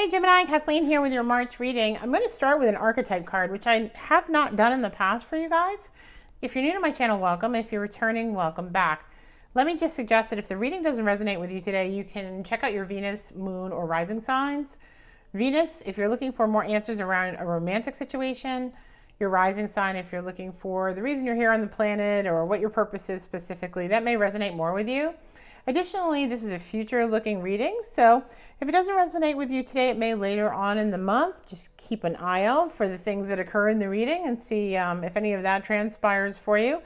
Hey Gemini, Kathleen here with your March reading. I'm going to start with an archetype card, which I have not done in the past for you guys. If you're new to my channel, welcome. If you're returning, welcome back. Let me just suggest that if the reading doesn't resonate with you today, you can check out your Venus, Moon, or Rising signs. Venus, if you're looking for more answers around a romantic situation. Your rising sign, if you're looking for the reason you're here on the planet or what your purpose is specifically, that may resonate more with you. Additionally, this is a future-looking reading, so if it doesn't resonate with you today, it may later on in the month. Just keep an eye out for the things that occur in the reading and see if any of that transpires for you.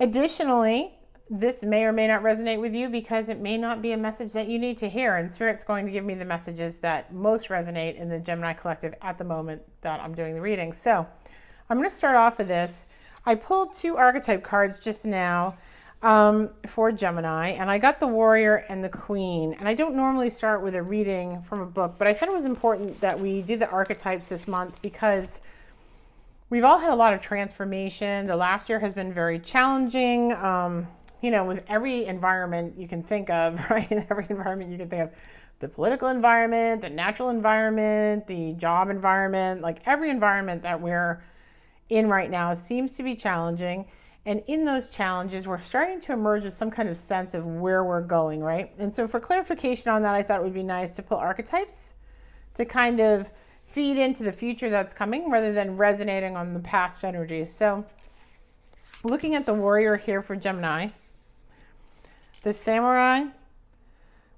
Additionally, this may or may not resonate with you because it may not be a message that you need to hear, and Spirit's going to give me the messages that most resonate in the Gemini Collective at the moment that I'm doing the reading. So I'm going to start off with this. I pulled two archetype cards just now for Gemini, and I got the Warrior and the Queen. And I don't normally start with a reading from a book, but I thought it was important that we do the archetypes this month because we've all had a lot of transformation. The last year has been very challenging, with every environment you can think of, right? In every environment you can think of, the political environment, the natural environment, the job environment, like every environment that we're in right now seems to be challenging. And in those challenges, we're starting to emerge with some kind of sense of where we're going, right? And so for clarification on that, I thought it would be nice to pull archetypes to kind of feed into the future that's coming rather than resonating on the past energies. So looking at the Warrior here for Gemini, the Samurai,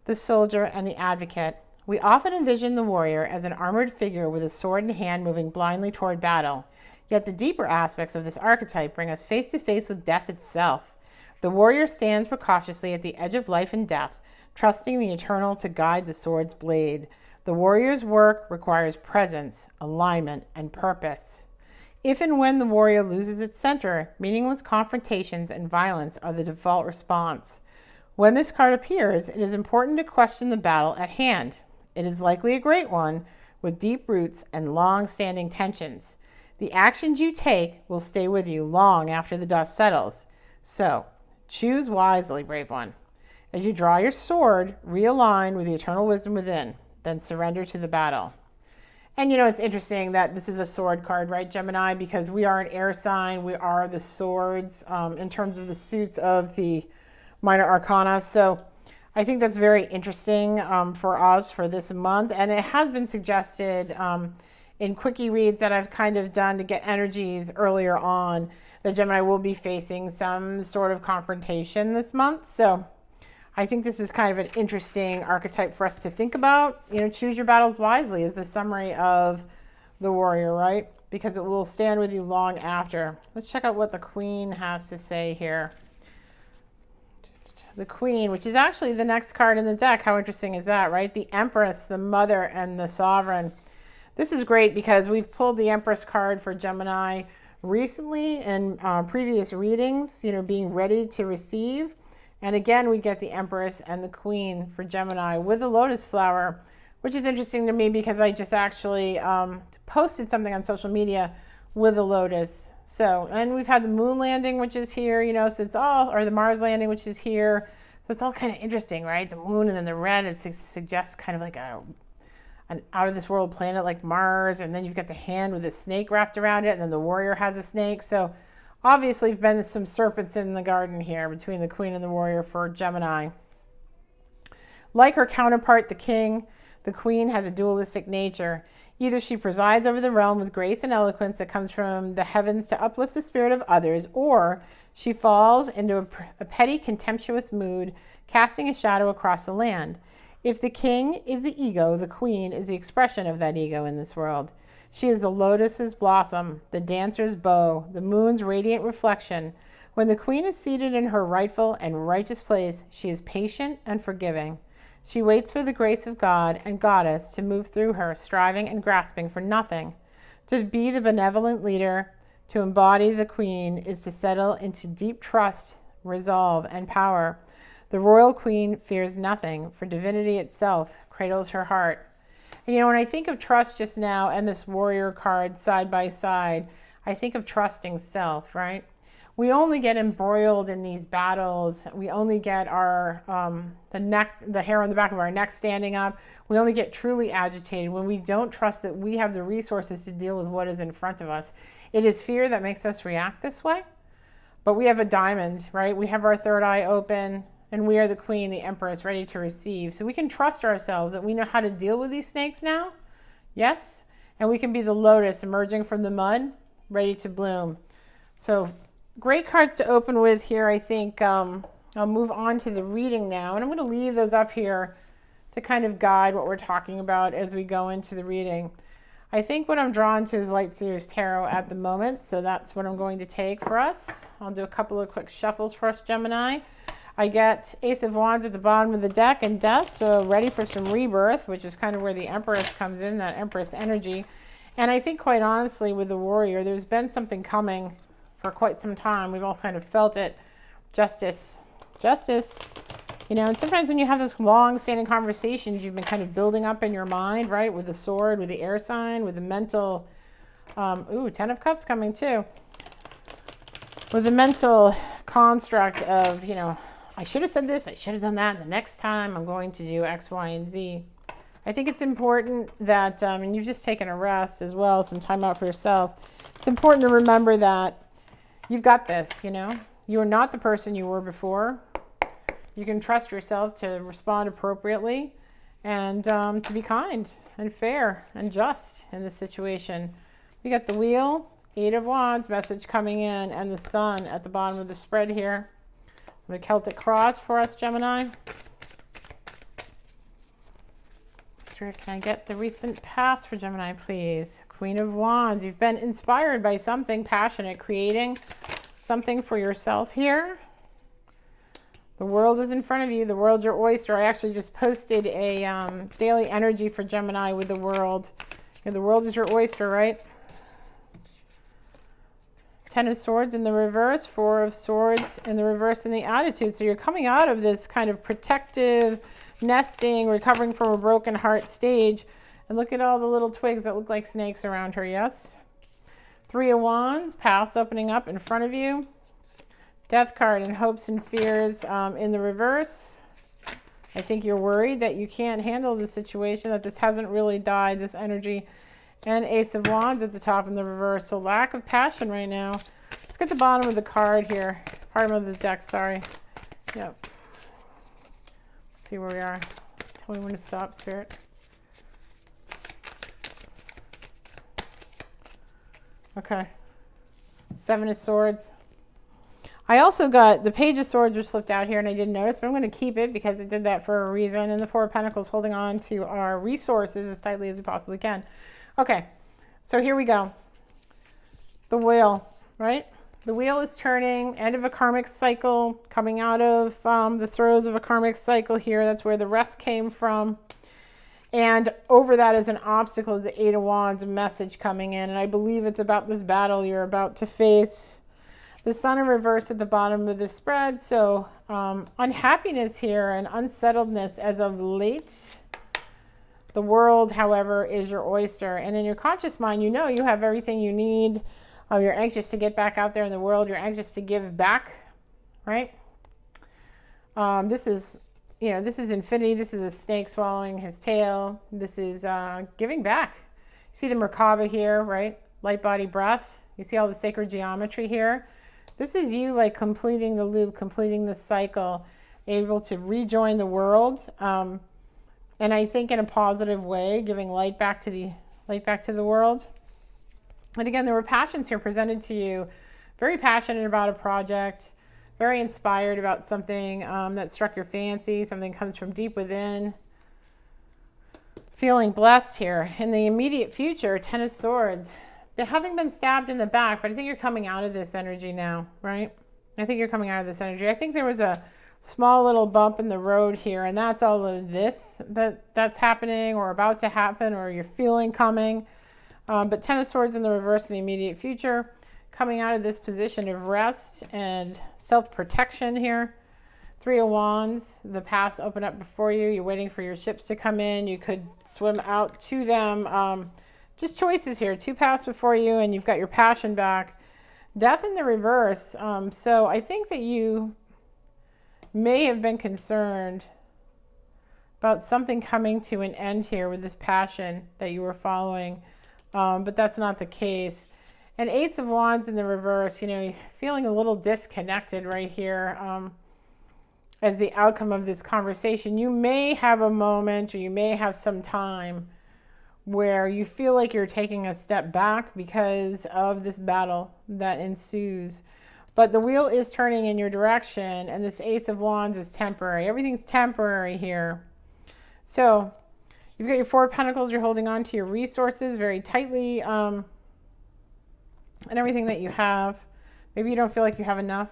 the Soldier, and the Advocate. We often envision the Warrior as an armored figure with a sword in hand moving blindly toward battle. Yet the deeper aspects of this archetype bring us face to face with death itself. The warrior stands precautiously at the edge of life and death, trusting the eternal to guide the sword's blade. The warrior's work requires presence, alignment, and purpose. If and when the warrior loses its center, meaningless confrontations and violence are the default response. When this card appears, it is important to question the battle at hand. It is likely a great one, with deep roots and long-standing tensions. The actions you take will stay with you long after the dust settles. So, choose wisely, brave one. As you draw your sword, realign with the eternal wisdom within, then surrender to the battle. And it's interesting that this is a sword card, right, Gemini? Because we are an air sign. We are the swords in terms of the suits of the minor arcana. So I think that's very interesting for us for this month. And it has been suggested in quickie reads that I've kind of done to get energies earlier on, that Gemini will be facing some sort of confrontation this month. So I think this is kind of an interesting archetype for us to think about. Choose your battles wisely is the summary of the Warrior, right? Because it will stand with you long after. Let's check out what the Queen has to say here. The Queen, which is actually the next card in the deck. How interesting is that, right? The Empress, the Mother, and the Sovereign. This is great because we've pulled the Empress card for Gemini recently in previous readings, being ready to receive. And again, we get the Empress and the Queen for Gemini with the lotus flower, which is interesting to me because I just actually posted something on social media with a lotus. So, and we've had the moon landing, which is here, so it's all, or the Mars landing, which is here. So it's all kind of interesting, right? The moon and then the red, it suggests kind of like an out-of-this-world planet like Mars, and then you've got the hand with a snake wrapped around it, and then the warrior has a snake. So obviously there've been some serpents in the garden here between the Queen and the Warrior for Gemini. Like her counterpart, the King, the Queen has a dualistic nature. Either she presides over the realm with grace and eloquence that comes from the heavens to uplift the spirit of others, or she falls into a petty, contemptuous mood, casting a shadow across the land. If the King is the ego, the Queen is the expression of that ego in this world. She is the lotus's blossom, the dancer's bow, the moon's radiant reflection. When the Queen is seated in her rightful and righteous place, she is patient and forgiving. She waits for the grace of God and Goddess to move through her, striving and grasping for nothing. To be the benevolent leader, to embody the Queen, is to settle into deep trust, resolve, and power. The royal Queen fears nothing, for divinity itself cradles her heart. And when I think of trust just now and this Warrior card side by side, I think of trusting self, right? we only get embroiled in these battles. We only get our the hair on the back of our neck standing up. We only get truly agitated when we don't trust that we have the resources to deal with what is in front of us. It is fear that makes us react this way. But we have a diamond, right? We have our third eye open, and we are the queen, the empress, ready to receive. So we can trust ourselves that we know how to deal with these snakes now. Yes. And we can be the lotus emerging from the mud, ready to bloom. So great cards to open with here. I think I'll move on to the reading now. And I'm going to leave those up here to kind of guide what we're talking about as we go into the reading. I think what I'm drawn to is Light Seers Tarot at the moment. So that's what I'm going to take for us. I'll do a couple of quick shuffles for us, Gemini. I get Ace of Wands at the bottom of the deck and Death, so ready for some rebirth, which is kind of where the Empress comes in, that Empress energy. And I think quite honestly with the Warrior, there's been something coming for quite some time. We've all kind of felt it. Justice. Justice. You know, and sometimes when you have those long-standing conversations you've been kind of building up in your mind, right, with the Sword, with the air sign, with the mental, Ten of Cups coming too. With the mental construct of, you know, I should have said this, I should have done that, and the next time I'm going to do X, Y, and Z. I think it's important that, and you've just taken a rest as well, some time out for yourself. It's important to remember that you've got this, you know. You are not the person you were before. You can trust yourself to respond appropriately and to be kind and fair and just in this situation. We got the Wheel, Eight of Wands, message coming in, and the Sun at the bottom of the spread here. The Celtic Cross for us, Gemini. Can I get the recent past for Gemini, please? Queen of Wands. You've been inspired by something passionate, creating something for yourself here. The world is in front of you. The world's your oyster. I actually just posted a daily energy for Gemini with the world. And the world is your oyster, right? Ten of Swords in the reverse, Four of Swords in the reverse in the attitude. So you're coming out of this kind of protective, nesting, recovering from a broken heart stage. And look at all the little twigs that look like snakes around her, yes? Three of Wands, paths opening up in front of you. Death card and hopes and fears in the reverse. I think you're worried that you can't handle the situation, that this hasn't really died, this energy. And Ace of Wands at the top in the reverse. So lack of passion right now. Let's get the bottom of the card here. Bottom of the deck, sorry. Yep. Let's see where we are. Tell me when to stop, Spirit. Okay. Seven of Swords. I also got the Page of Swords was flipped out here and I didn't notice, but I'm going to keep it because it did that for a reason. And the Four of Pentacles, holding on to our resources as tightly as we possibly can. Okay, so here we go. The Wheel, right? The wheel is turning, end of a karmic cycle, coming out of the throes of a karmic cycle here. That's where the rest came from. And over that is an obstacle, is the Eight of Wands, a message coming in. And I believe it's about this battle you're about to face. The Sun in reverse at the bottom of the spread. So unhappiness here and unsettledness as of late. The world, however, is your oyster. And in your conscious mind, you know you have everything you need. You're anxious to get back out there in the world. You're anxious to give back, right? This is infinity. This is a snake swallowing his tail. This is giving back. You see the Merkaba here, right? Light, body, breath. You see all the sacred geometry here. This is you like completing the loop, completing the cycle, able to rejoin the world. And I think in a positive way, giving light back to the world. And again, there were passions here presented to you. Very passionate about a project, very inspired about something that struck your fancy, something comes from deep within. Feeling blessed here. In the immediate future, Ten of Swords. Having been stabbed in the back, but I think you're coming out of this energy now, right? I think you're coming out of this energy. I think there was a small little bump in the road here, and that's all of this that's happening or about to happen or you're feeling coming. But Ten of Swords in the reverse in the immediate future, coming out of this position of rest and self-protection here. Three of Wands, the paths open up before you. You're waiting for your ships to come in. You could swim out to them. Just choices here. Two paths before you, and you've got your passion back. Death in the reverse. So I think that you may have been concerned about something coming to an end here with this passion that you were following, but that's not the case. And Ace of Wands in the reverse, you know, you're feeling a little disconnected right here as the outcome of this conversation. You may have a moment, or you may have some time where you feel like you're taking a step back because of this battle that ensues. But the wheel is turning in your direction, and this Ace of Wands is temporary. Everything's temporary here. So you've got your Four of Pentacles. You're holding on to your resources very tightly, and everything that you have. Maybe you don't feel like you have enough.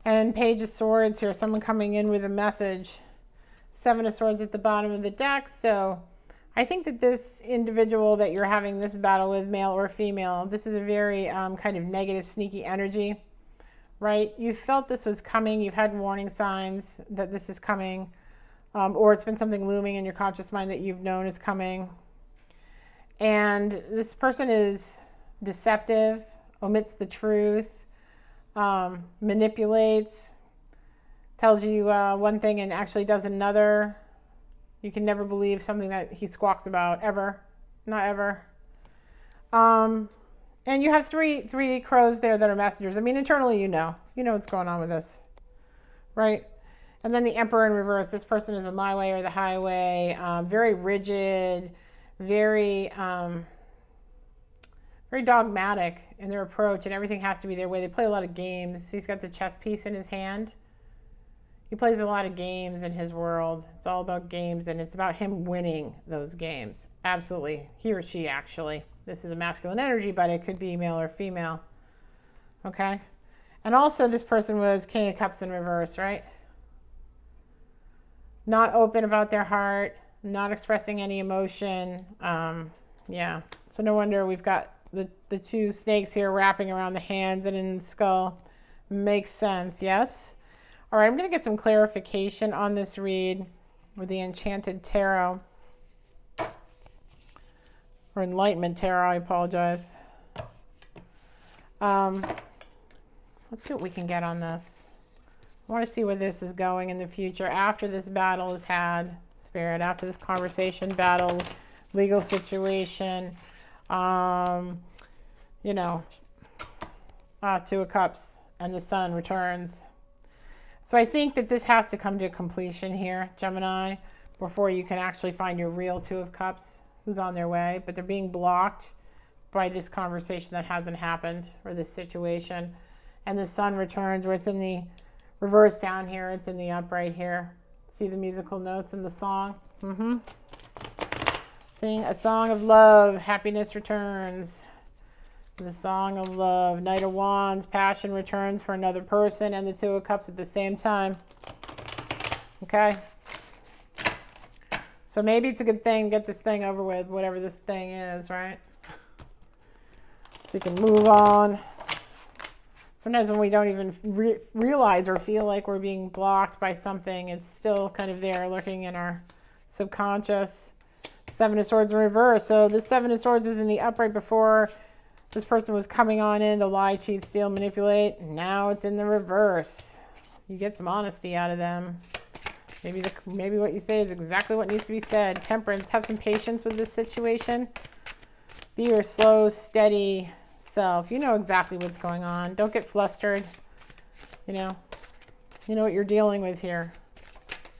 And Page of Swords here, someone coming in with a message. Seven of Swords at the bottom of the deck. So I think that this individual that you're having this battle with, male or female, this is a very kind of negative, sneaky energy, right? You felt this was coming. You've had warning signs that this is coming. Or it's been something looming in your conscious mind that you've known is coming. And this person is deceptive, omits the truth, manipulates, tells you one thing and actually does another. You can never believe something that he squawks about, ever. Not ever. And you have three crows there that are messengers. I mean, internally you know what's going on with this, right? And then the Emperor in reverse. This person is a my way or the highway. Very rigid, very dogmatic in their approach, and everything has to be their way. They play a lot of games. He's got the chess piece in his hand. He plays a lot of games in his world. It's all about games, and it's about him winning those games. Absolutely. He or she, actually. This is a masculine energy, but it could be male or female. Okay? And also this person was King of Cups in reverse, right? Not open about their heart, not expressing any emotion. Yeah. So no wonder we've got the two snakes here wrapping around the hands and in the skull. Makes sense, yes? All right, I'm going to get some clarification on this read with the Enchanted Tarot. Or Enlightenment Tarot, I apologize. Let's see what we can get on this. I want to see where this is going in the future after this battle is had, Spirit, after this conversation, battle, legal situation, Two of Cups, and the Sun returns. So I think that this has to come to completion here, Gemini, before you can actually find your real Two of Cups who's on their way, but they're being blocked by this conversation that hasn't happened, or this situation. And the Sun returns, where it's in the reverse down here, it's in the upright here. See the musical notes in the song? Sing a song of love, happiness returns. The song of love, Knight of Wands, passion returns for another person, and the Two of Cups at the same time. Okay? So maybe it's a good thing to get this thing over with, whatever this thing is, right? So you can move on. Sometimes when we don't even realize or feel like we're being blocked by something, it's still kind of there lurking in our subconscious. Seven of Swords in reverse. So this Seven of Swords was in the upright before. This person was coming on in to lie, cheat, steal, manipulate. Now it's in the reverse. You get some honesty out of them. Maybe what you say is exactly what needs to be said. Temperance. Have some patience with this situation. Be your slow, steady self. You know exactly what's going on. Don't get flustered. You know what you're dealing with here.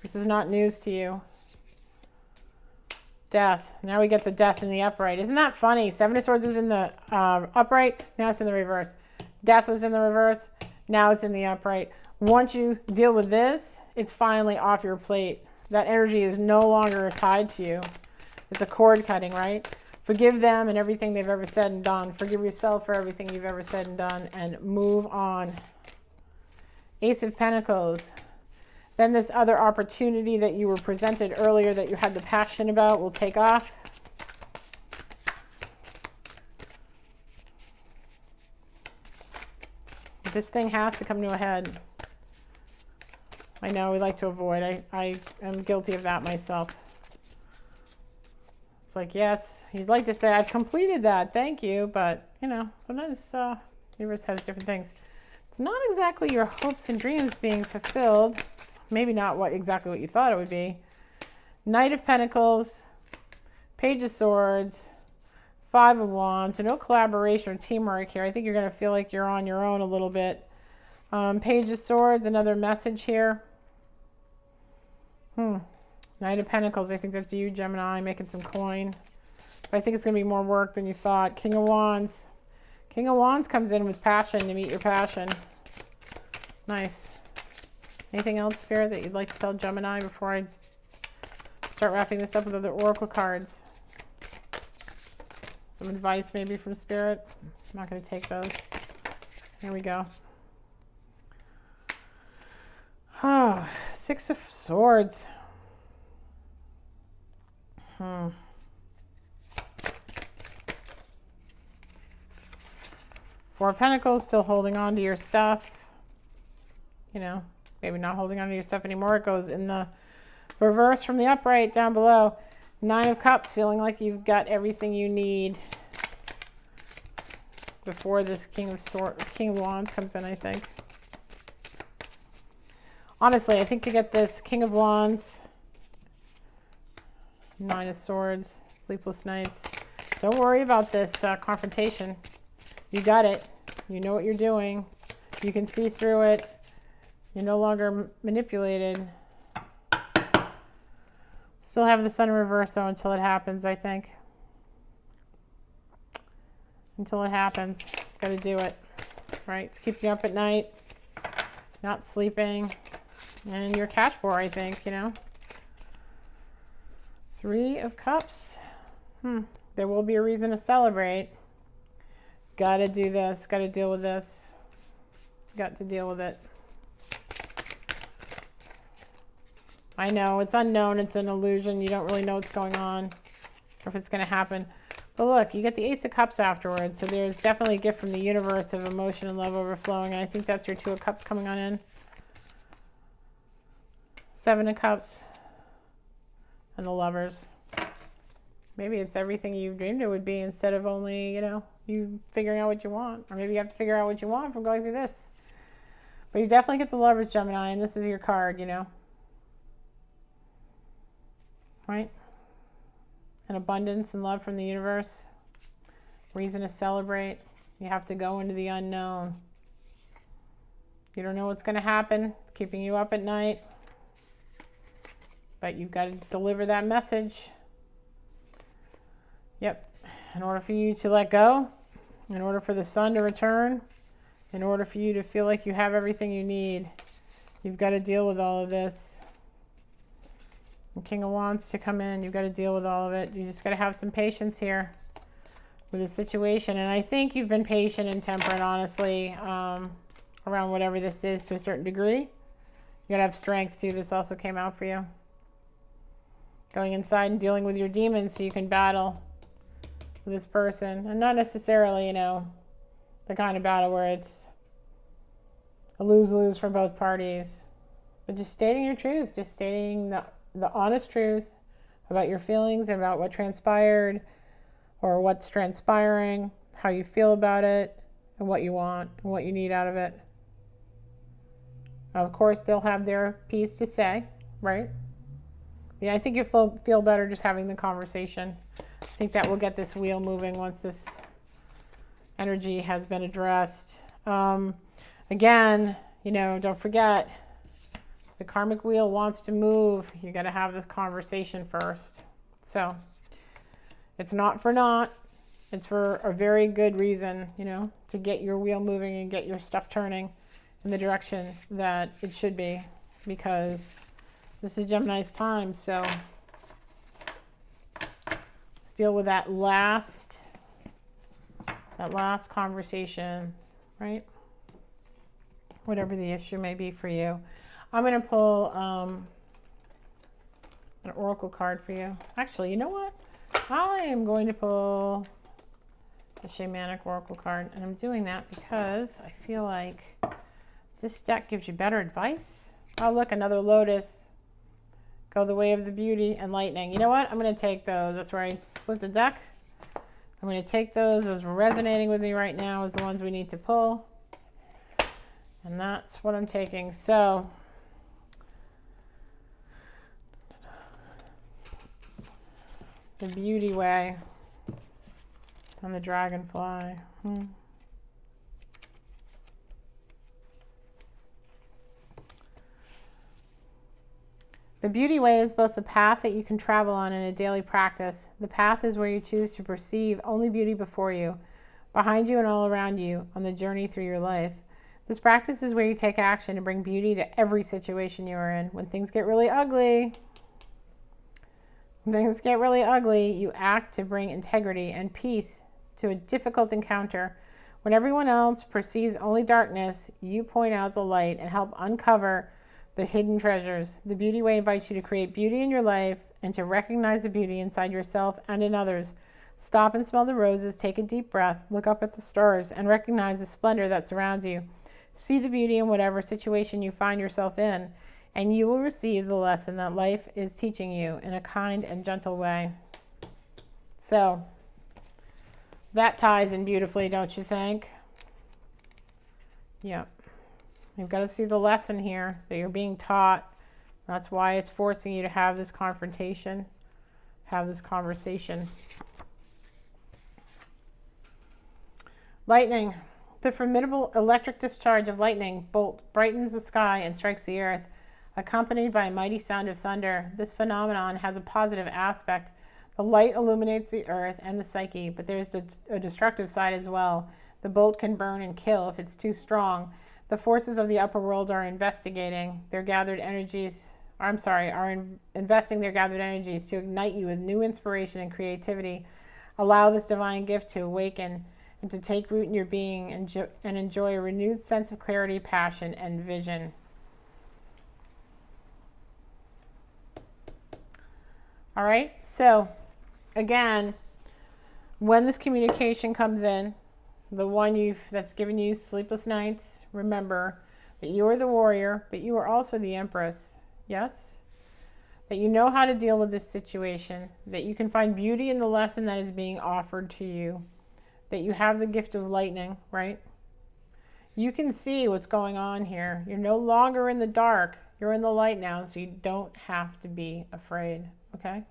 This is not news to you. Death. Now we get the Death in the upright. Isn't that funny? Seven of Swords was in the upright. Now it's in the reverse. Death was in the reverse. Now it's in the upright. Once you deal with this, it's finally off your plate. That energy is no longer tied to you. It's a cord cutting, right? Forgive them and everything they've ever said and done. Forgive yourself for everything you've ever said and done, and move on. Ace of Pentacles. Then this other opportunity that you were presented earlier that you had the passion about will take off. This thing has to come to a head. I know we like to avoid. I am guilty of that myself. It's like, yes, you'd like to say, I've completed that, thank you. But, sometimes The universe has different things. It's not exactly your hopes and dreams being fulfilled. Maybe not exactly what you thought it would be. Knight of Pentacles, Page of Swords, Five of Wands. So no collaboration or teamwork here. I think you're going to feel like you're on your own a little bit. Page of Swords, another message here. Knight of Pentacles, I think that's you, Gemini, making some coin. But I think it's going to be more work than you thought. King of Wands. King of Wands comes in with passion to meet your passion. Nice. Anything else, Spirit, that you'd like to tell Gemini before I start wrapping this up with other oracle cards? Some advice maybe from Spirit. I'm not going to take those. Here we go. Oh, Six of Swords. Four of Pentacles, still holding on to your stuff. You know, maybe not holding on to your stuff anymore. It goes in the reverse from the upright down below. Nine of Cups, feeling like you've got everything you need before this King of Wands comes in, I think. Honestly, I think to get this King of Wands, Nine of Swords, Sleepless Nights, don't worry about this confrontation. You got it. You know what you're doing. You can see through it. You're no longer manipulated. Still have the Sun in reverse though until it happens, I think. Until it happens. Got to do it. Right? It's keeping you up at night. Not sleeping. And you're cash poor, I think, you know. Three of Cups. There will be a reason to celebrate. Got to do this. Got to deal with this. Got to deal with it. I know it's unknown. It's an illusion. You don't really know what's going on or if it's going to happen. But look, you get the Ace of Cups afterwards. So there's definitely a gift from the universe of emotion and love overflowing. And I think that's your Two of Cups coming on in. Seven of Cups. And the Lovers. Maybe it's everything you dreamed it would be instead of only, you know, you figuring out what you want. Or maybe you have to figure out what you want from going through this. But you definitely get the Lovers, Gemini, and this is your card, you know. Right? An abundance and love from the universe. Reason to celebrate. You have to go into the unknown. You don't know what's going to happen. It's keeping you up at night. But you've got to deliver that message. Yep. In order for you to let go, in order for the sun to return, in order for you to feel like you have everything you need, you've got to deal with all of this. And King of Wands to come in, you've got to deal with all of it. You just got to have some patience here with the situation. And I think you've been patient and temperate, honestly, around whatever this is to a certain degree. You got to have strength too. This also came out for you. Going inside and dealing with your demons so you can battle with this person. And not necessarily, you know, the kind of battle where it's a lose-lose for both parties. But just stating your truth. Just stating the honest truth about your feelings, about what transpired or what's transpiring, how you feel about it, and what you want and what you need out of it. Of course, they'll have their piece to say, right? Yeah, I think you'll feel better just having the conversation. I think that will get this wheel moving once this energy has been addressed. Again, you know, don't forget, the karmic wheel wants to move. You got to have this conversation first. So it's not for naught. It's for a very good reason, you know, to get your wheel moving and get your stuff turning in the direction that it should be, because this is Gemini's time. So let's deal with that last conversation, right? Whatever the issue may be for you. I'm going to pull an oracle card for you. Actually, you know what? I am going to pull the shamanic oracle card, and I'm doing that because I feel like this deck gives you better advice. Oh, look, another lotus. Go the way of the beauty and lightning. You know what? I'm going to take those. That's right. What's the deck? I'm I'm going to take those resonating with me right now as the ones we need to pull. And that's what I'm taking. So, the Beauty Way and the Dragonfly. The Beauty Way is both the path that you can travel on in a daily practice. The path is where you choose to perceive only beauty before you, behind you and all around you on the journey through your life. This practice is where you take action to bring beauty to every situation you are in. When things get really ugly, you act to bring integrity and peace to a difficult encounter. When everyone else perceives only darkness, you point out the light and help uncover the hidden treasures. The Beauty Way invites you to create beauty in your life and to recognize the beauty inside yourself and in others. Stop and smell the roses, take a deep breath, look up at the stars, and recognize the splendor that surrounds you. See the beauty in whatever situation you find yourself in, and you will receive the lesson that life is teaching you in a kind and gentle way. So, that ties in beautifully, don't you think? Yep. You've got to see the lesson here that you're being taught. That's why it's forcing you to have this confrontation, have this conversation. Lightning. The formidable electric discharge of lightning bolt brightens the sky and strikes the earth, accompanied by a mighty sound of thunder. This phenomenon has a positive aspect. The light illuminates the earth and the psyche, but there's a destructive side as well. The bolt can burn and kill if it's too strong. The forces of the upper world are investing their gathered energies to ignite you with new inspiration and creativity. Allow this divine gift to awaken and to take root in your being and enjoy a renewed sense of clarity, passion, and vision. All right, so again, when this communication comes in, the one that's given you sleepless nights, remember that you are the warrior, but you are also the empress. Yes? That you know how to deal with this situation, that you can find beauty in the lesson that is being offered to you, that you have the gift of lightning, right? You can see what's going on here. You're no longer in the dark. You're in the light now, so you don't have to be afraid, okay?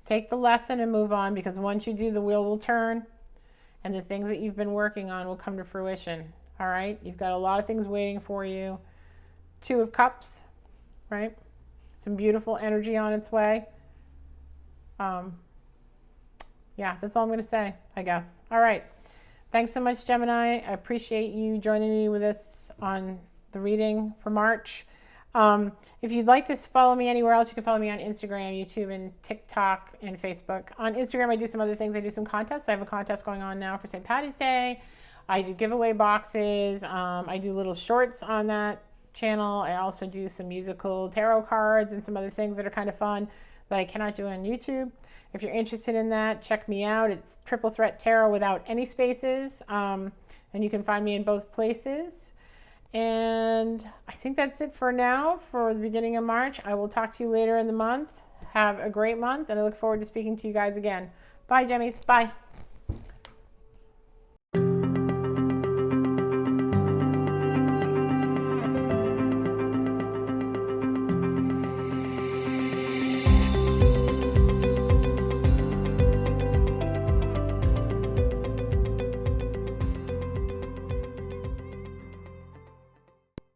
Take the lesson and move on, because once you do, the wheel will turn and the things that you've been working on will come to fruition, all right? You've got a lot of things waiting for you. 2 of Cups, right? Some beautiful energy on its way. Yeah, that's all I'm going to say, I guess. All right. Thanks so much, Gemini. I appreciate you joining me with us on the reading for March. If you'd like to follow me anywhere else, you can follow me on Instagram, YouTube, and TikTok, and Facebook. On Instagram, I do some other things. I do some contests. I have a contest going on now for St. Patty's Day. I do giveaway boxes. I do little shorts on that channel. I also do some musical tarot cards and some other things that are kind of fun that I cannot do on YouTube. If you're interested in that, check me out. It's Triple Threat Tarot without any spaces. And you can find me in both places. And I think that's it for now for the beginning of March. I will talk to you later in the month. Have a great month, and I look forward to speaking to you guys again. Bye, Gemmies. Bye.